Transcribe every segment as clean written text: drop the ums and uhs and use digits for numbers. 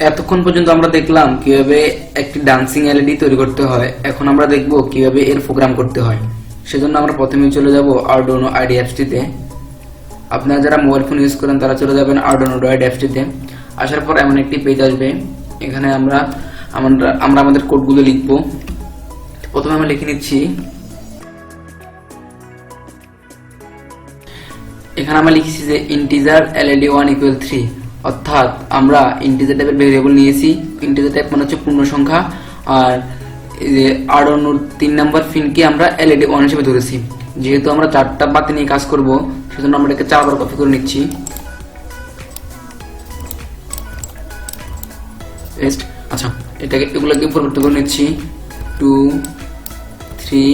এতক্ষণ পর্যন্ত আমরা দেখলাম কিভাবে একটি ডান্সিং এলইডি তৈরি করতে হয়। এখন আমরা দেখব কিভাবে এর প্রোগ্রাম করতে হয়। সেজন্য আমরা প্রথমে চলে যাব Arduino IDE অ্যাপসটিতে। আপনারা যারা মোবাইল ফোন ইউজ করেন তারা চলে যাবেন Arduino IDE অ্যাপসটিতে। আসার পর এমন একটি পেজ আসবে, এখানে আমরা আমাদের কোডগুলো লিখব। প্রথমে আমরা লিখে নিচ্ছি, এখানে আমরা লিখছি যে ইন্টিজার LED1 = 3, অর্থাৎ আমরা ইন্টিজার টাইপের ভেরিয়েবল নিয়েছি। ইন্টিজার টাইপ মানে হচ্ছে পূর্ণ সংখ্যা, আর এই যে Arduinoর 3 নম্বর পিনকে আমরা LED1 হিসেবে ধরেছি। যেহেতু আমরা 4টা বাতি নিয়ে কাজ করব, সেজন্য আমরা এটাকে 4বার কপি করে নিচ্ছি। আচ্ছা, এগুলোকে পরিবর্তন করে নিচ্ছি 2, 3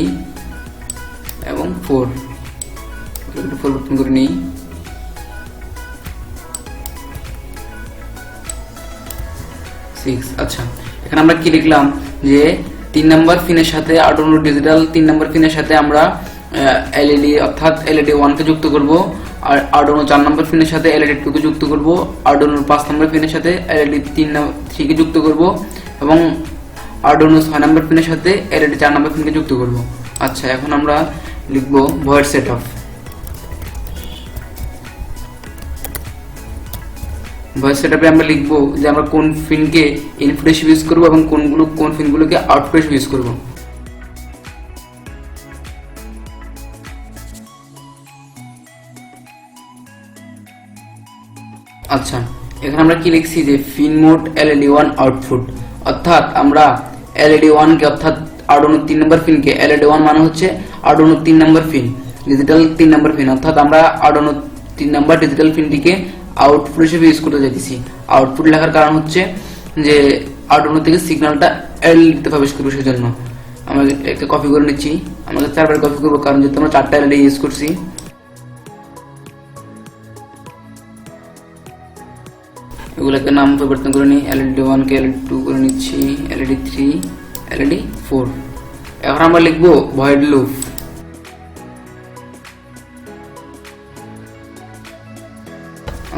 এবং 4 পরিবর্তন করে নিই। আচ্ছা, এখানে আমরা কি লিখলাম যে 3 নম্বর পিনের সাথে Arduino ডিজিটাল 3 নম্বর পিনের সাথে আমরা এলইডি অর্থাৎ LED1 কে যুক্ত করব, আর Arduino 4 নম্বর পিনের সাথে LED2 কে যুক্ত করব, Arduino 5 নম্বর পিনের সাথে LED3 কে যুক্ত করব এবং Arduino 6 নম্বর পিনের সাথে LED 4 নম্বর পিনকে যুক্ত করব। আচ্ছা, এখন আমরা লিখব ভয়েড সেটআপ। ভয়েস সেটআপে আমরা লিখব যে আমরা কোন পিনকে ইনপুট হিসেবে ইউজ করব এবং কোন পিনগুলোকে আউটপুট হিসেবে ইউজ করব। আচ্ছা, এখানে আমরা কি লিখছি যে পিন মোড LED1 আউটপুট, অর্থাৎ আমরা LED1 কে অর্থাৎ Arduino 3 নম্বর পিনকে, LED1 মানে হচ্ছে Arduino 3 নম্বর পিন, ডিজিটাল 3 নম্বর পিন, অর্থাৎ আমরা Arduino 3 নম্বর ডিজিটাল পিনটিকে আউটপুট হিসেবে ইউজ করতে চাইতেছি। আউটপুট লেখার কারণ হচ্ছে যে Arduino থেকে সিগন্যালটা এলইডিতে প্রবেশ করবে, সেজন্য আমরা একটা কপি করে নিচ্ছি। আমাদের 4বার কপি করব, কারণ যেহেতু আমরা 4টা এলইডি ইউজ করছি। এগুলোকে নাম পরিবর্তন করে নিই, LED1 কে LED2 করে নিচ্ছি, LED3, LED4। এখন আমরা লিখব ভয়েড লুপ।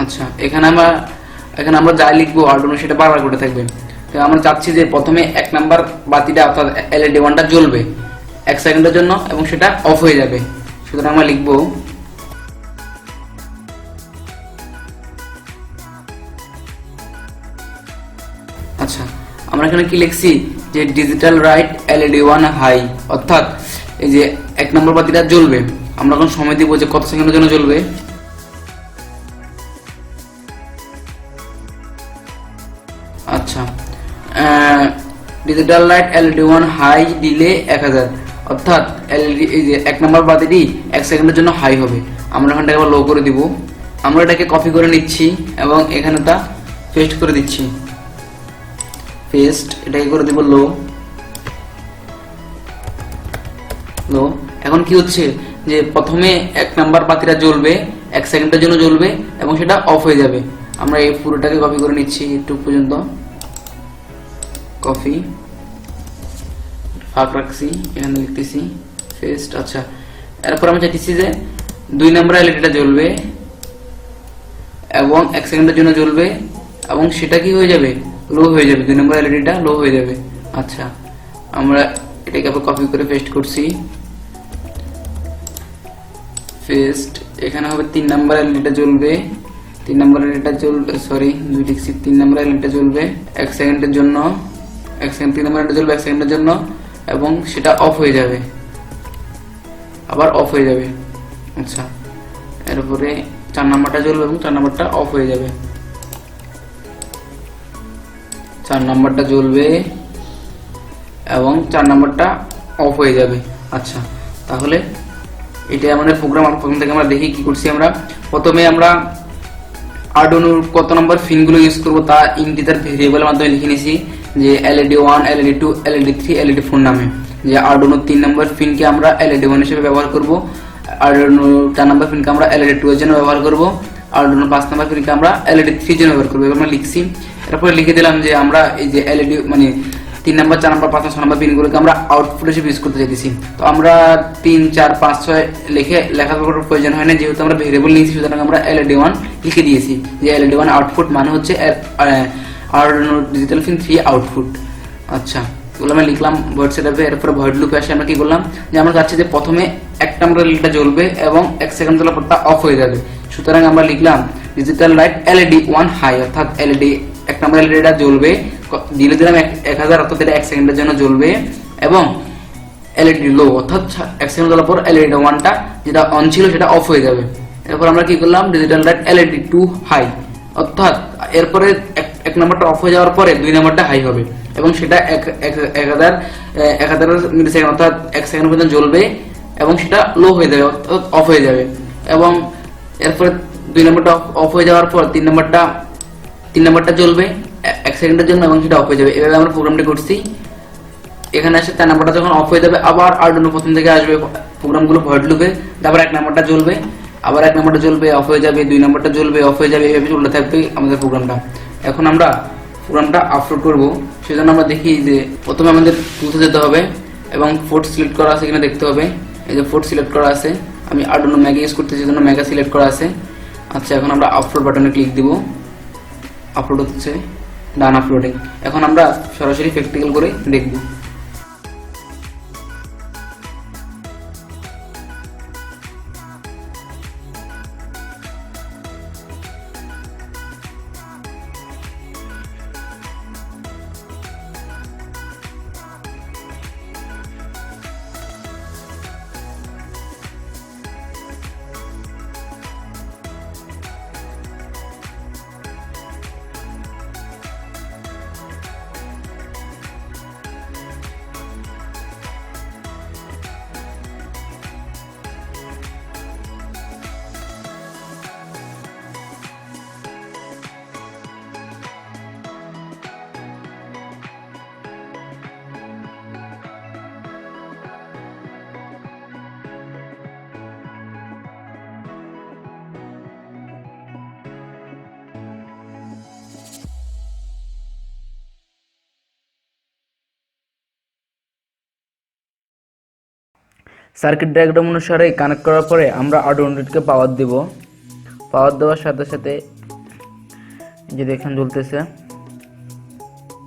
আচ্ছা, এখানে আমরা যা লিখবো Arduino সেটা বারবার করে থাকবে। আমরা চাচ্ছি যে প্রথমে 1 নাম্বার বাতিটা অর্থাৎ LED1টা জ্বলবে 1 সেকেন্ডের জন্য এবং সেটা অফ হয়ে যাবে। সুতরাং আমরা লিখবো আচ্ছা, আমরা এখানে কি লিখছি যে ডিজিটাল রাইট LED1 হাই, অর্থাৎ এই যে 1 নম্বর বাতিটা জ্বলবে। আমরা এখন সময় দিব যে কত সেকেন্ডের জন্য জ্বলবে। আচ্ছা, ডিজিটাল লাইট LED1 হাই দিলে 1000, অর্থাৎ এই যে 1 নম্বর বাতিটি 1 সেকেন্ডের জন্য হাই হবে। আমরা এখানটাকে আবার লো করে দিব। আমরা এটাকে কপি করে নিচ্ছি এবং এখানে তা পেস্ট করে দিচ্ছি। এটাকে করে দিব লো। এখন কি হচ্ছে যে প্রথমে 1 নাম্বার বাতিটা জ্বলবে 1 সেকেন্ডের জন্য জ্বলবে এবং সেটা অফ হয়ে যাবে। আমরা এই পুরোটাকে কপি করে নিচ্ছি একটু পর্যন্ত, কপি ফাঁক রাখছি, এখানে লিখতেছি পেস্ট। আচ্ছা, এরপর আমরা চাইতেছি যে 2 নম্বর এলইডিটা জ্বলবে এবং 1 সেকেন্ডের জন্য জ্বলবে এবং সেটা কি হয়ে যাবে, লো হয়ে যাবে, 2 নম্বর এলইডিটা লো হয়ে যাবে। আচ্ছা, আমরা এটাকে আবার কপি করে পেস্ট করছি, পেস্ট। এখানে হবে 3 নম্বর এলইডিটা জ্বলবে, 3 নম্বর এলইডিটা জ্বলবে, সরি 2 লিখছি, 3 নম্বর এলইডিটা জ্বলবে 1 সেকেন্ডের জন্য, 1 সেকেন্ড 3 নম্বর এলইডিটা জ্বলবে 1 সেকেন্ডের জন্য এবং সেটা অফ হয়ে যাবে, আবার অফ হয়ে যাবে। আচ্ছা, এরপরে 4 নম্বরটা জ্বলবে এবং 4 নম্বরটা অফ হয়ে যাবে। 4 নম্বরটা জ্বলবে এবং 4 নম্বরটা অফ হয়ে যাবে। আচ্ছা, তাহলে এটাই আমাদের প্রোগ্রাম। প্রথম থেকে আমরা দেখি কি করছি। আমরা প্রথমে আমরা Arduino কত নম্বর পিনগুলো ইউজ করব তা ইন্টিজার ভেরিয়েবলের মাধ্যমে লিখে নিয়েছি, যে LED1, LED2, LED3, LED4 নামে। যে Arduino 3 নম্বর পিনকে আমরা LED1 হিসেবে ব্যবহার করব, Arduino 4 নম্বর পিনকে আমরা LED2 এর জন্য ব্যবহার করব, Arduino 5 নম্বর পিনকে আমরা LED3 এর জন্য ব্যবহার করব। এবার আমরা লিখছি, এরপরে লিখে দিলাম যে আমরা এই যে LED মানে 3 নাম্বার 4 নাম্বার 5 6 নাম্বার পিনগুলোকে আমরা আউটপুট হিসেবে ইউজ করতে চাইতেছি। তো আমরা 3 4 5 6 লেখার প্রয়োজন হয় না, যেহেতু আমরা ভেরিয়েবল নিয়েছি সুতরাং আমরা LED1 লিখে দিয়েছি যে LED1 আউটপুট মানে হচ্ছে Arduino ডিজিটাল পিন 3 আউটপুট। আচ্ছা, এগুলো আমি লিখলাম ভয়েড সেটআপে। এরপরে ভয়েড লুপে আসে আমরা কি করলাম যে আমরা চাচ্ছি যে প্রথমে একটা আমরা লাইটটা জ্বলবে এবং 1 সেকেন্ড চলার পর তা অফ হয়ে যাবে। সুতরাং আমরা লিখলাম ডিজিটাল লাইট LED1 হাই, অর্থাৎ এক নম্বর এলইডিটা জ্বলবে, দিলে দিলাম 1000 অর্থাৎ এটা 1 সেকেন্ডের জন্য জ্বলবে, এবং এলইডি লো অর্থাৎ 1 সেকেন্ড জ্বলার পর এলইডি 1টা যেটা অন ছিল সেটা অফ হয়ে যাবে। এরপর আমরা কি করলাম ডিজিটাল লাইট LED2 হাই, অর্থাৎ এরপরে 1 নম্বরটা অফ হয়ে যাওয়ার পরে 2 নম্বরটা হাই হবে এবং সেটা 1000 মিলি সেকেন্ড অর্থাৎ 1 সেকেন্ড পর্যন্ত জ্বলবে এবং সেটা লো হয়ে যাবে অর্থাৎ অফ হয়ে যাবে। এবং এরপরে 2 নম্বরটা অফ হয়ে যাওয়ার পর 3 নম্বরটা জ্বলবে 1 সেকেন্ডের জন্য এবং সেটা অফ হয়ে যাবে। এভাবে আমরা প্রোগ্রামটি করছি। এখানে এসে 4 নম্বরটা যখন অফ হয়ে যাবে আবার আরডুইনো প্রথম থেকে আসবে প্রোগ্রামগুলো ভয়েড লুপে, তারপর 1 নম্বরটা জ্বলবে, আবার 1 নম্বরটা জ্বলবে অফ হয়ে যাবে, 2 নম্বরটা জ্বলবে অফ হয়ে যাবে, এভাবে চলতে থাকবে আমাদের প্রোগ্রামটা। এখন আমরা প্রোগ্রামটা আপলোড করব, সেজন্য আমরা দেখি যে প্রথমে আমাদের টুলসে যেতে হবে এবং পোর্ট সিলেক্ট করা আছে কিনা দেখতে হবে। এই যে পোর্ট সিলেক্ট করা আছে, আমি আরডুইনো মেগা ইউজ করতেছি সেজন্য মেগা সিলেক্ট করা আছে। আচ্ছা, এখন আমরা আপলোড বাটনে ক্লিক দিব, আপলোড হচ্ছে, ডান আপলোডিং। এখন আমরা সরাসরি প্র্যাকটিক্যাল করে দেখব। সার্কিট ডায়াগ্রাম অনুসারে কানেক্ট করার পরে আমরা আরডুইনোকে পাওয়ার দেব। পাওয়ার দেওয়ার সাথে সাথে যে দেখেন জ্বলতেছে,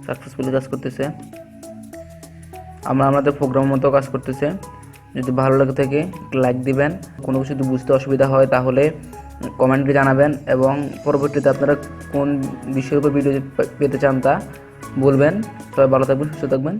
সাকসেসফুলি কাজ করতেছে, আমরা আমাদের প্রোগ্রাম মতো কাজ করতেছে। যদি ভালো লাগে থাকে লাইক দিবেন, কোনো কিছু যদি বুঝতে অসুবিধা হয় তাহলে কমেন্টে জানাবেন, এবং পরবর্তীতে আপনারা কোন বিষয়ের উপর ভিডিও পেতে চান তা বলবেন। সবাই ভালো থাকবেন, সুস্থ থাকবেন।